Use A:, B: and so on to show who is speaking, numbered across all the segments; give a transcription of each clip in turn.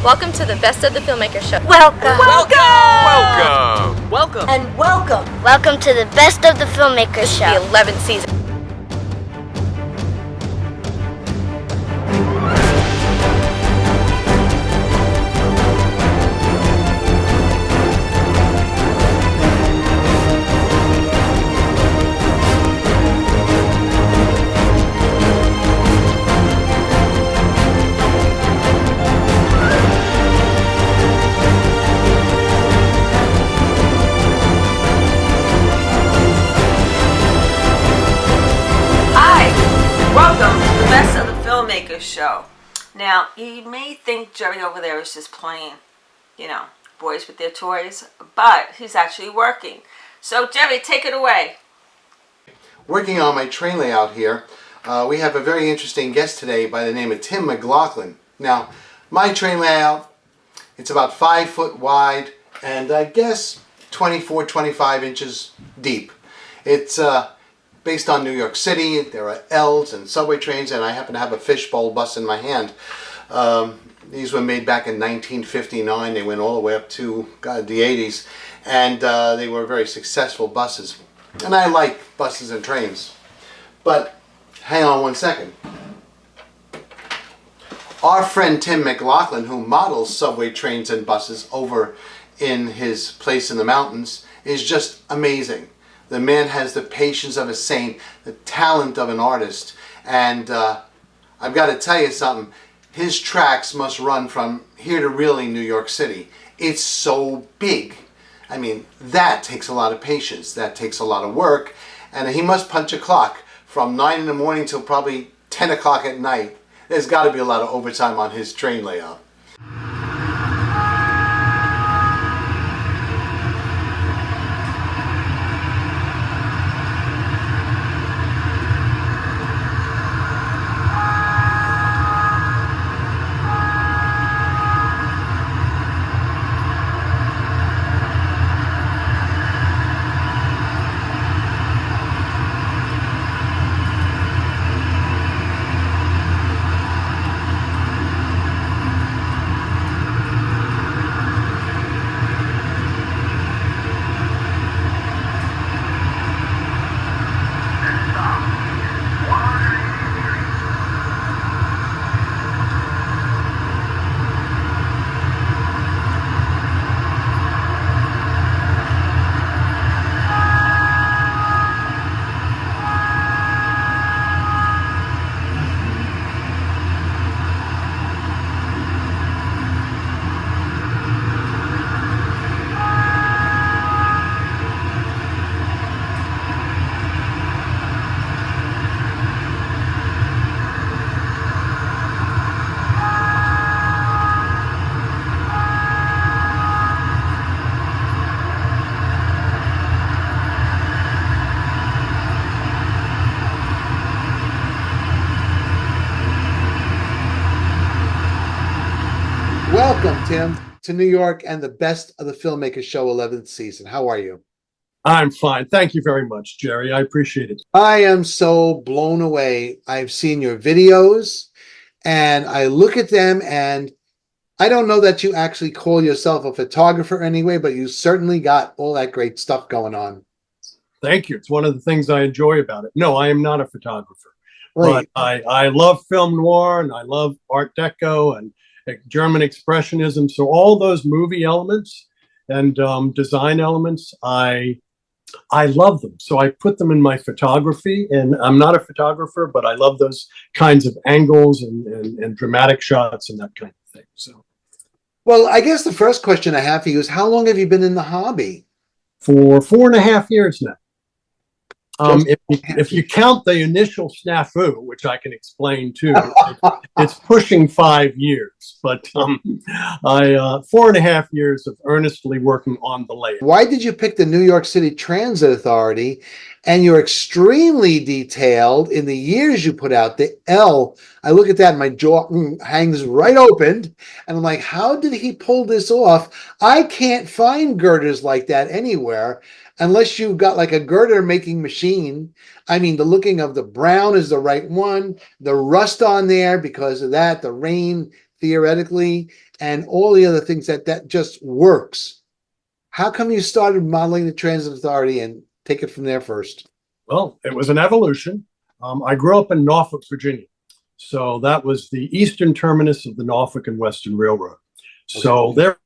A: Welcome to the Best of the Filmmakers show.
B: Welcome.
C: Welcome.
D: Welcome.
B: And welcome.
E: Welcome to the Best of the Filmmakers show.
A: The 11th season.
D: Welcome to the Best of the Filmmakers show. Now, you may think Jerry over there is just playing, boys with their toys, but he's actually working. So, Jerry, take it away.
F: Working on my train layout here, we have a very interesting guest today by the name of Tim McLaughlin. Now, my train layout, it's about 5 foot wide and I guess 24, 25 inches deep. It's based on New York City. There are L's and subway trains, and I happen to have a fishbowl bus in my hand. These were made back in 1959. They went all the way up to the 80s, and they were very successful buses. And I like buses and trains. But hang on one second. Our friend Tim McLaughlin, who models subway trains and buses over in his place in the mountains, is just amazing. The man has the patience of a saint, the talent of an artist, and I've got to tell you something. His tracks must run from here to really New York City. It's so big. I mean, that takes a lot of patience. That takes a lot of work, and he must punch a clock from 9 in the morning till probably 10 o'clock at night. There's got to be a lot of overtime on his train layout. Welcome, Tim, to New York and the Best of the Filmmakers show 11th season. How are you?
C: I'm fine. Thank you very much, Jerry. I appreciate it.
F: I am so blown away. I've seen your videos and I look at them, and I don't know that you actually call yourself a photographer anyway, but you certainly got all that great stuff going on.
C: Thank you. It's one of the things I enjoy about it. No, I am not a photographer,
F: Right.
C: but I love film noir and I love Art Deco and German Expressionism. So all those movie elements and design elements, I love them. So I put them in my photography, and I'm not a photographer, but I love those kinds of angles and dramatic shots and that kind of thing. So,
F: Well, I guess the first question I have for you is, how long have you been in the hobby?
C: for 4.5 years now. If you count the initial snafu, which I can explain too, it's pushing 5 years. But 4.5 years of earnestly working on the layout.
F: Why did you pick the New York City Transit Authority? And you're extremely detailed in the years you put out. The L, I look at that and my jaw hangs right open. And I'm like, how did he pull this off? I can't find girders like that anywhere, unless you've got like a girder making machine. I mean, the looking of the brown is the right one. The rust on there, because of that, the rain theoretically, and all the other things that just works. How come you started modeling the Transit Authority, and take it from there first?
C: Well, it was an evolution. I grew up in Norfolk, Virginia. So that was the eastern terminus of the Norfolk and Western Railroad. So there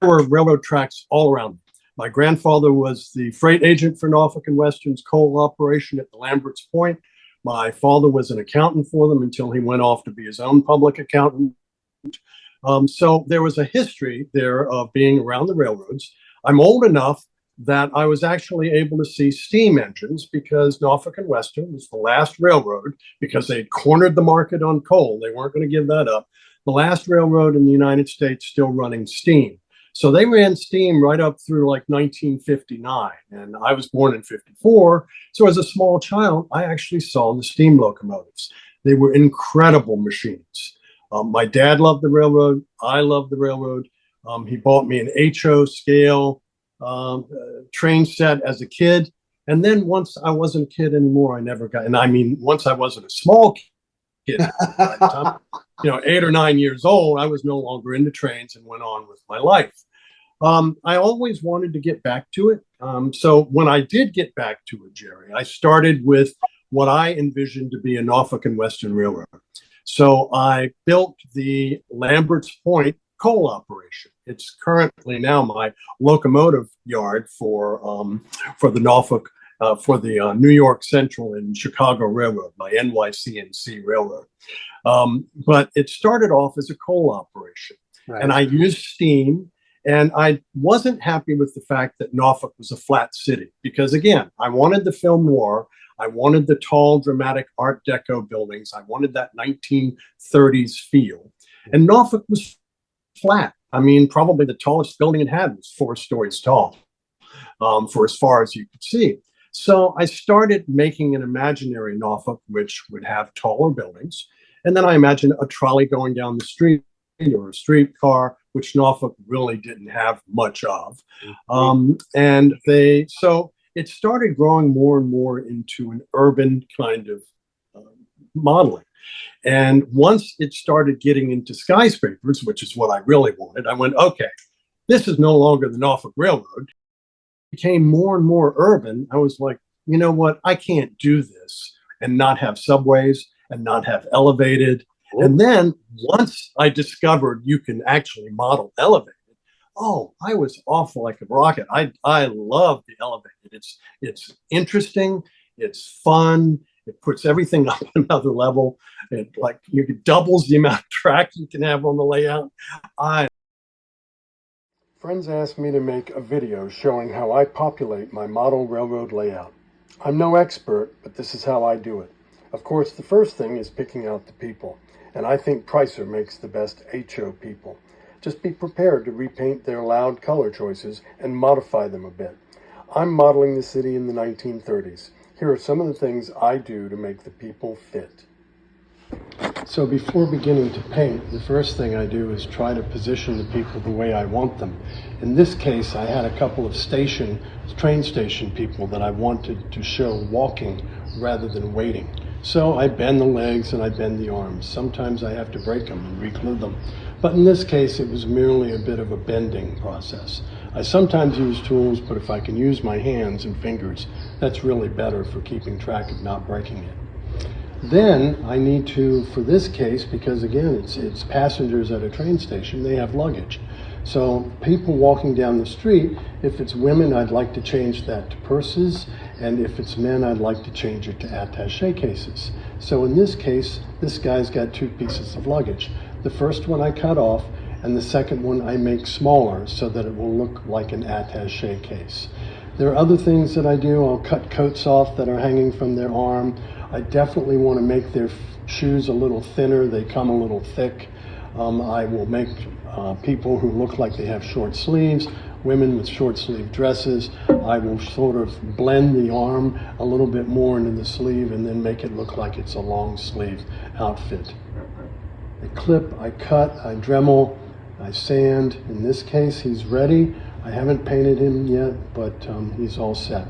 C: were railroad tracks all around. My grandfather was the freight agent for Norfolk and Western's coal operation at the Lambert's Point. My father was an accountant for them until he went off to be his own public accountant. So there was a history there of being around the railroads. I'm old enough that I was actually able to see steam engines because Norfolk and Western was the last railroad, because they cornered the market on coal. They weren't going to give that up. The last railroad in the United States still running steam. So they ran steam right up through like 1959. And I was born in 54. So as a small child, I actually saw the steam locomotives. They were incredible machines. My dad loved the railroad. I loved the railroad. He bought me an HO scale train set as a kid. And then once I wasn't a kid anymore, I never got, and I mean, once I wasn't a small kid, by the time, 8 or 9 years old, I was no longer into trains and went on with my life. I always wanted to get back to it. So when I did get back to it, Jerry, I started with what I envisioned to be a Norfolk and Western Railroad. So I built the Lambert's Point coal operation. It's currently now my locomotive yard for the Norfolk, for the New York Central and Chicago Railroad, my NYCNC Railroad. But it started off as a coal operation, right. And I used steam. And I wasn't happy with the fact that Norfolk was a flat city, because again, I wanted the film noir. I wanted the tall, dramatic Art Deco buildings. I wanted that 1930s feel. And Norfolk was flat. I mean, probably the tallest building it had was 4 stories tall, for as far as you could see. So I started making an imaginary Norfolk, which would have taller buildings. And then I imagined a trolley going down the street, or a streetcar, which Norfolk really didn't have much of. So it started growing more and more into an urban kind of modeling. And once it started getting into skyscrapers, which is what I really wanted, I went, okay, this is no longer the Norfolk Railroad. It became more and more urban. I was like, you know what? I can't do this and not have subways and not have elevated. And then once I discovered you can actually model elevated, I was off like a rocket. I love the elevated. It's interesting. It's fun. It puts everything up another level. It doubles the amount of track you can have on the layout. Friends asked me to make a video showing how I populate my model railroad layout. I'm no expert, but this is how I do it. Of course, the first thing is picking out the people. And I think Pricer makes the best HO people. Just be prepared to repaint their loud color choices and modify them a bit. I'm modeling the city in the 1930s. Here are some of the things I do to make the people fit. So before beginning to paint, the first thing I do is try to position the people the way I want them. In this case, I had a couple of train station people that I wanted to show walking rather than waiting. So I bend the legs and I bend the arms. Sometimes I have to break them and re-glue them. But in this case, it was merely a bit of a bending process. I sometimes use tools, but if I can use my hands and fingers, that's really better for keeping track of not breaking it. Then I need to, for this case, because again, it's passengers at a train station, they have luggage. So people walking down the street, if it's women, I'd like to change that to purses. And if it's men, I'd like to change it to attaché cases. So in this case, this guy's got 2 pieces of luggage. The first one I cut off, and the second one I make smaller so that it will look like an attaché case. There are other things that I do. I'll cut coats off that are hanging from their arm. I definitely want to make their shoes a little thinner. They come a little thick. I will make people who look like they have short sleeves, women with short sleeve dresses. I will sort of blend the arm a little bit more into the sleeve and then make it look like it's a long sleeve outfit. I clip, I cut, I Dremel, I sand. In this case, he's ready. I haven't painted him yet, but he's all set.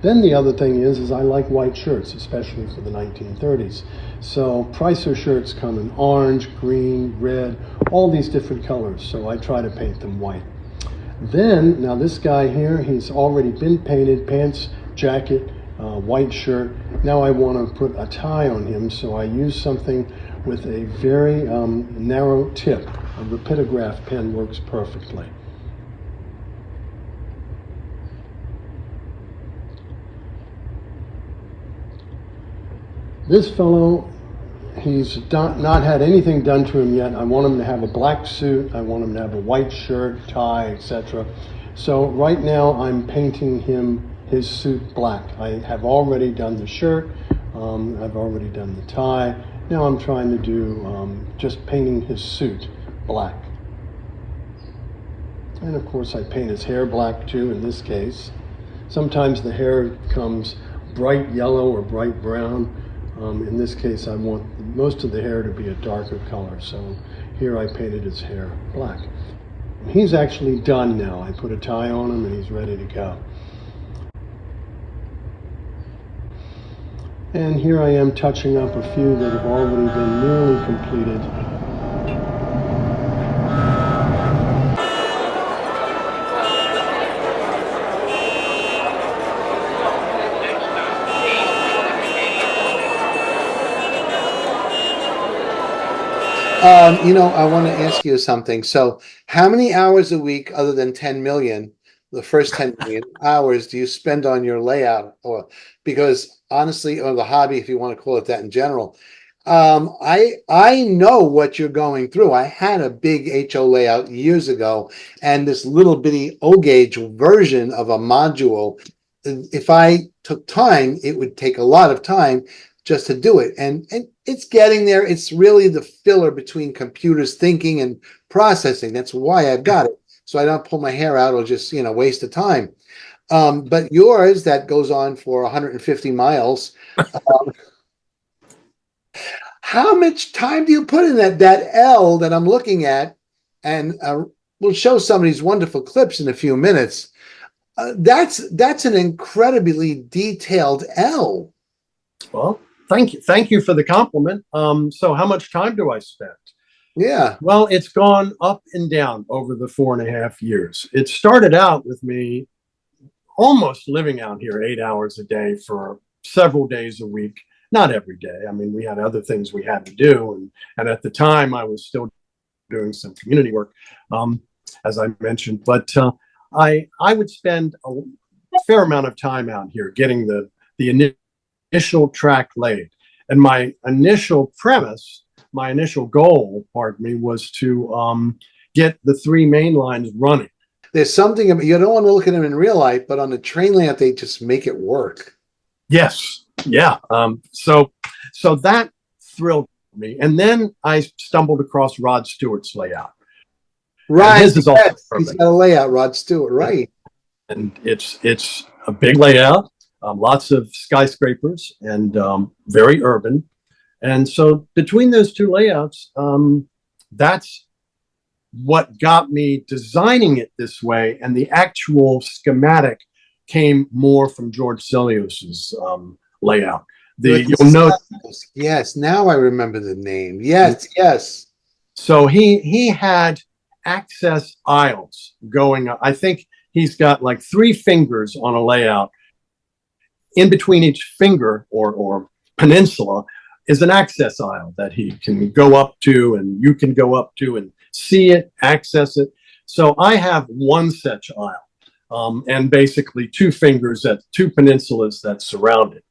C: Then the other thing is I like white shirts, especially for the 1930s. So Pricer shirts come in orange, green, red, all these different colors. So I try to paint them white. Then, now this guy here, he's already been painted, pants, jacket, white shirt. Now I want to put a tie on him, so I use something with a very narrow tip. A rapidograph pen works perfectly. This fellow, he's not had anything done to him yet. I want him to have a black suit. I want him to have a white shirt, tie, etc. So right now I'm painting him his suit black. I have already done the shirt. I've already done the tie. Now I'm trying to do just painting his suit black. And of course I paint his hair black too in this case. Sometimes the hair comes bright yellow or bright brown. In this case, I want most of the hair to be a darker color, so here I painted his hair black. He's actually done now. I put a tie on him and he's ready to go. And here I am touching up a few that have already been nearly completed.
F: You know, I want to ask you something. So how many hours a week, other than 10 million, the first 10 million hours, do you spend on your layout? Or because honestly, or the hobby, if you want to call it that in general, I know what you're going through. I had a big HO layout years ago, and this little bitty O-gauge version of a module, if I took time, it would take a lot of time just to do it. And it's getting there. It's really the filler between computers thinking and processing. That's why I've got it. So I don't pull my hair out or just, you know, waste of time. But yours, that goes on for 150 miles. How much time do you put in that L that I'm looking at? And we'll show some of these wonderful clips in a few minutes. That's an incredibly detailed L.
C: Well, thank you. Thank you for the compliment. So how much time do I spend?
F: Yeah.
C: Well, it's gone up and down over the 4.5 years. It started out with me almost living out here 8 hours a day for several days a week. Not every day. I mean, we had other things we had to do. And at the time, I was still doing some community work, as I mentioned. But I would spend a fair amount of time out here getting the initial track laid. And my initial premise, my initial goal, pardon me, was to get the 3 main lines running.
F: There's something about, you don't want to look at them in real life, but on the train layout, they just make it work.
C: Yes. Yeah. So that thrilled me. And then I stumbled across Rod Stewart's layout.
F: Right.
C: His is also
F: He's got a layout, Rod Stewart, right.
C: And it's a big layout, lots of skyscrapers and very urban. And so between those two layouts, that's what got me designing it this way. And the actual schematic came more from George Celios's layout. You'll note.
F: Yes, now I remember the name. Yes, yes.
C: So he had access aisles going. I think he's got like 3 fingers on a layout. In between each finger or peninsula is an access aisle that he can go up to, and you can go up to and see it, access it. So I have one such aisle, and basically 2 fingers at 2 peninsulas that surround it.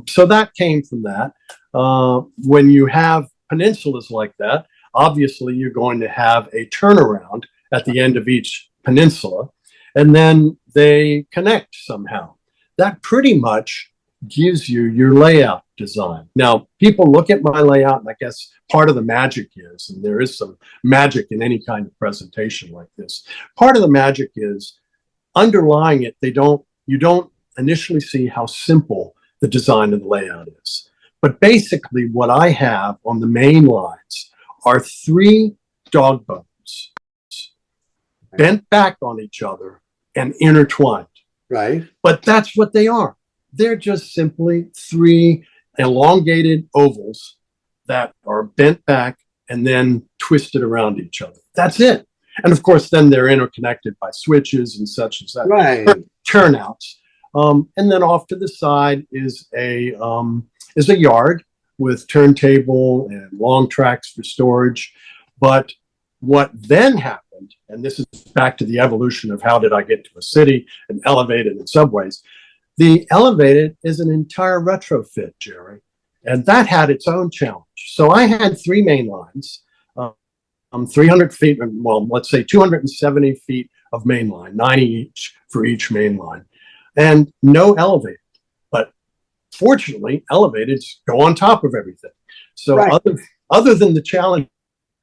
C: So that came from that. When you have peninsulas like that, obviously you're going to have a turnaround at the end of each peninsula, and then they connect somehow. That pretty much gives you your layout design. Now, people look at my layout, and I guess part of the magic is, and there is some magic in any kind of presentation like this, part of the magic is underlying it, you don't initially see how simple the design of the layout is. But basically what I have on the main lines are 3 dog bones bent back on each other and intertwined.
F: Right.
C: But that's what they are. They're just simply three elongated ovals that are bent back and then twisted around each other. That's it. And of course, then they're interconnected by switches and such as that.
F: Right.
C: Turnouts. And then off to the side is a yard with turntable and long tracks for storage. But what then happened, and this is back to the evolution of how did I get to a city and elevated and subways. The elevated is an entire retrofit, Jerry, and that had its own challenge. So I had three main lines, 300 feet, well, let's say 270 feet of main line, 90 each for each main line, and no elevator. But fortunately, elevateds go on top of everything. So
F: right.
C: other than the challenge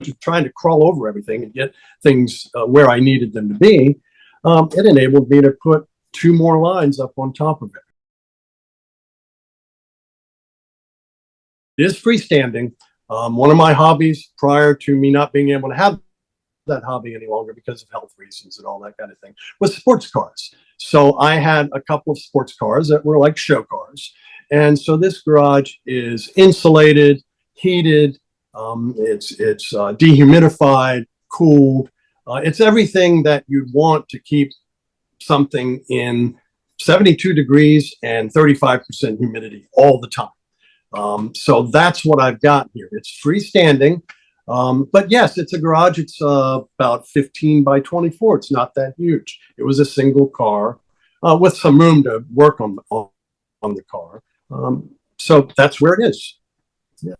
C: of trying to crawl over everything and get things where I needed them to be, it enabled me to put two more lines up on top of it. It is freestanding. One of my hobbies prior to me not being able to have that hobby any longer because of health reasons and all that kind of thing was sports cars. So I had a couple of sports cars that were like show cars. And so this garage is insulated, heated, it's dehumidified, cooled. It's everything that you'd want to keep something in 72 degrees and 35% humidity all the time. So that's what I've got here. It's freestanding, but yes, it's a garage. It's about 15 by 24. It's not that huge. It was a single car with some room to work on the car. So that's where it is. Yeah.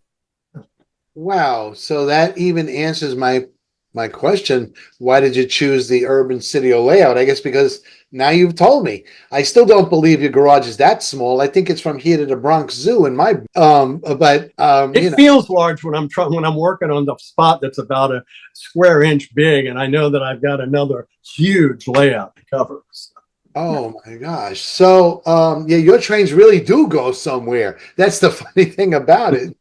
F: Wow. So that even answers my question. Why did you choose the urban studio layout? I guess because now you've told me. I still don't believe your garage is that small. I think it's from here to the Bronx Zoo in my
C: it feels large when I'm working on the spot that's about a square inch big, and I know that I've got another huge layout to cover.
F: Oh my gosh. So yeah, your trains really do go somewhere. That's the funny thing about it.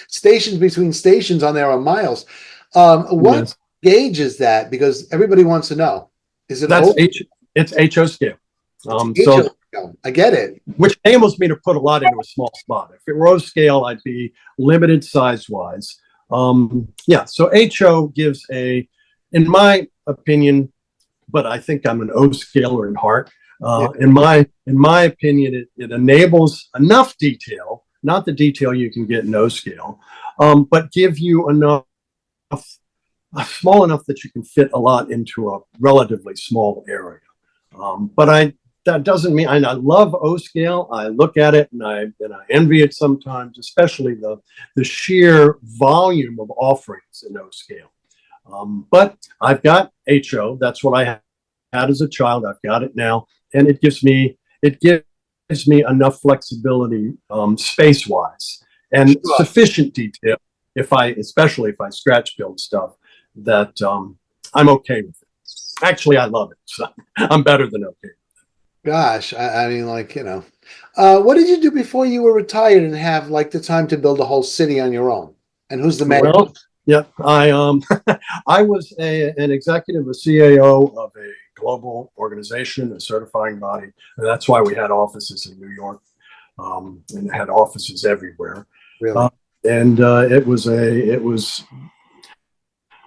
F: Stations between stations on there are miles. What
C: Yes.
F: gauge is that? Because everybody wants to know. Is it
C: It's HO scale.
F: HO
C: So
F: scale. I get it.
C: which enables me to put a lot into a small spot. If it were O scale, I'd be limited size wise. Yeah, so HO gives in my opinion, but I think I'm an O scaler in heart. In my opinion, it enables enough detail, not the detail you can get in O scale, but give you enough, small enough that you can fit a lot into a relatively small area. But that doesn't mean I love O scale. I look at it and I envy it sometimes, especially the sheer volume of offerings in O scale. But I've got HO. That's what I had as a child. I've got it now, and it gives me enough flexibility space wise and sufficient detail. Especially if I scratch build stuff, that I'm okay with it. Actually, I love it. So I'm better than okay.
F: Gosh, I mean, like, what did you do before you were retired and have like the time to build a whole city on your own? And who's the mayor?
C: Well, yeah, I was an executive, a CAO of a global organization, a certifying body, and that's why we had offices in New York and had offices everywhere.
F: Really?
C: And it was a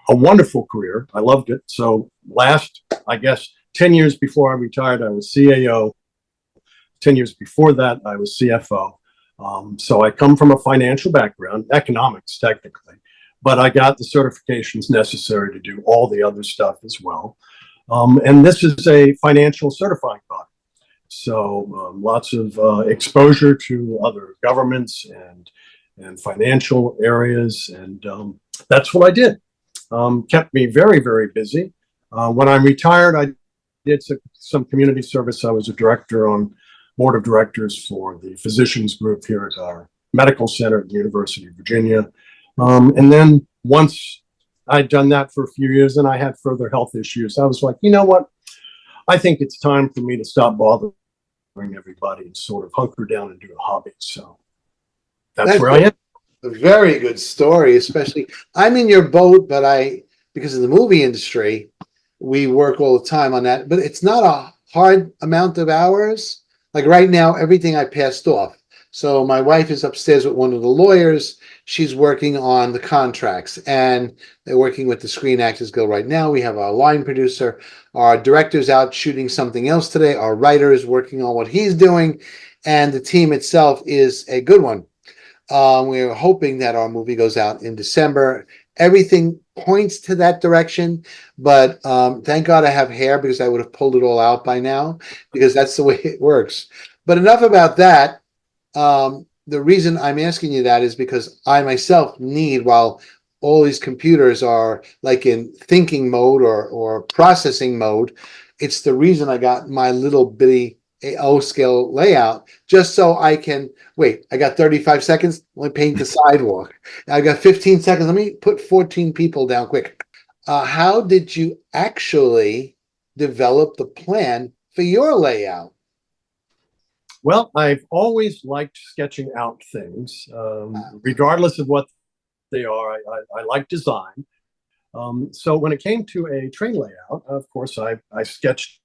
C: wonderful career. I loved it. So I guess 10 years before I retired, I was CAO. 10 years before that, I was CFO. So I come from a financial background, economics technically, but I got the certifications necessary to do all the other stuff as well. And this is a financial certifying body. So lots of exposure to other governments and financial areas. And that's what I did. Kept me very, very busy. When I retired, I did some community service. I was a director on board of directors for the physicians group here at our medical center at the University of Virginia. And then once I'd done that for a few years and I had further health issues, I was like, you know what? I think it's time for me to stop bothering everybody and sort of hunker down and do a hobby. So that's where I am.
F: A very good story, especially I'm in your boat, but because of the movie industry, we work all the time on that, but it's not a hard amount of hours. Like right now, everything I passed off. So my wife is upstairs with one of the lawyers. She's working on the contracts, and they're working with the Screen Actors Guild right now. We have our line producer. Our director's out shooting something else today. Our writer is working on what he's doing, and the team itself is a good one. We're hoping that our movie goes out in December. Everything points to that direction, but thank God I have hair, because I would have pulled it all out by now, because that's the way it works. But enough about that. The reason I'm asking you that is because I myself need, while all these computers are like in thinking mode or processing mode, it's the reason I got my little bitty AO scale layout, just so I can wait. I got 35 seconds. Let me paint the sidewalk. I got 15 seconds. Let me put 14 people down quick. How did you actually develop the plan for your layout?
C: Well, I've always liked sketching out things, regardless of what they are. I like design. So when it came to a train layout, of course, I sketched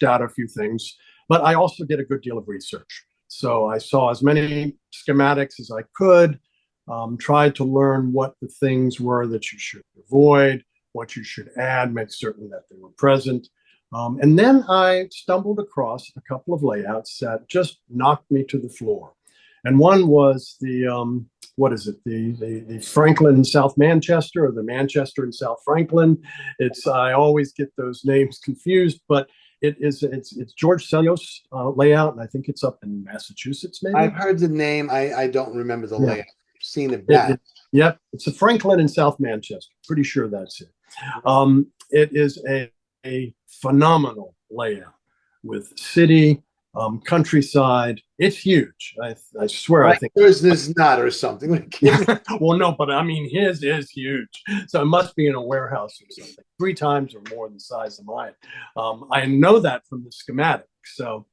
C: out a few things, but I also did a good deal of research. So I saw as many schematics as I could, tried to learn what the things were that you should avoid, what you should add, make certain that they were present. And then I stumbled across a couple of layouts that just knocked me to the floor. And one was the, what is it? The Franklin in South Manchester, or the Manchester in South Franklin. I always get those names confused, but it's George Sellos layout, and I think it's up in Massachusetts, maybe.
F: I've heard the name. I don't remember the layout. I've seen it back.
C: Yep, it's a Franklin in South Manchester. Pretty sure that's it. It is a phenomenal layout with city, countryside. It's huge. I swear. I think
F: yours is not, or something.
C: Well, no, but I mean, his is huge. So it must be in a warehouse or something, 3 times or more the size of mine. I know that from the schematic. So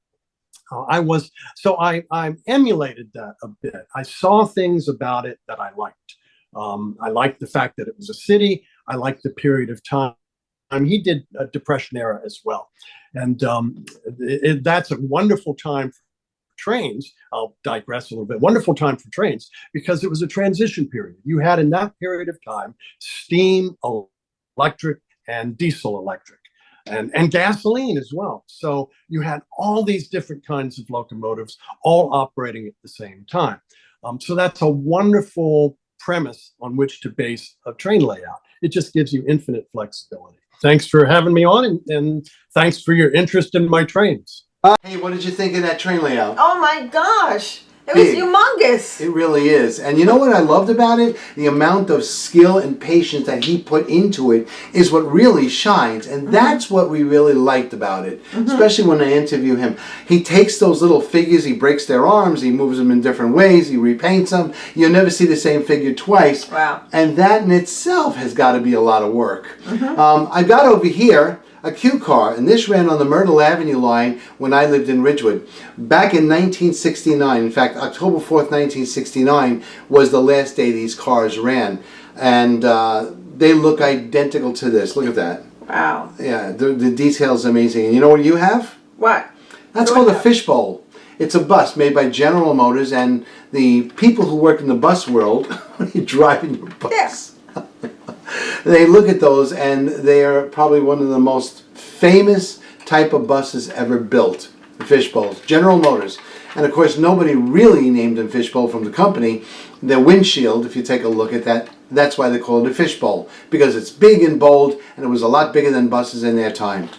C: I emulated that a bit. I saw things about it that I liked. I liked the fact that it was a city. I liked the period of time. He did a Depression era as well. And that's a wonderful time for trains. I'll digress a little bit. Wonderful time for trains because it was a transition period. You had in that period of time steam, electric, and diesel electric, and gasoline as well. So you had all these different kinds of locomotives all operating at the same time. So that's a wonderful premise on which to base a train layout. It just gives you infinite flexibility. Thanks for having me on, and thanks for your interest in my trains.
F: Hey, what did you think of that train layout?
D: Oh my gosh. It was humongous.
F: It really is. And you know what I loved about it? The amount of skill and patience that he put into it is what really shines. And that's what we really liked about it, especially when I interview him. He takes those little figures, he breaks their arms, he moves them in different ways, he repaints them. You'll never see the same figure twice.
D: Wow.
F: And that in itself has got to be a lot of work. I got over here a Q car, and this ran on the Myrtle Avenue line when I lived in Ridgewood. Back in 1969, in fact, October 4th, 1969 was the last day these cars ran. And they look identical to this. Look at that.
D: Wow.
F: Yeah, the detail's amazing. And you know what you have?
D: What?
F: That's called a fishbowl. It's a bus made by General Motors, and the people who work in the bus world, when you're driving your bus, they look at those, and they are probably one of the most famous type of buses ever built, the fishbowls, General Motors. And of course, nobody really named them fishbowl from the company. The windshield, if you take a look at that, that's why they call it a fishbowl, because it's big and bold, and it was a lot bigger than buses in their time.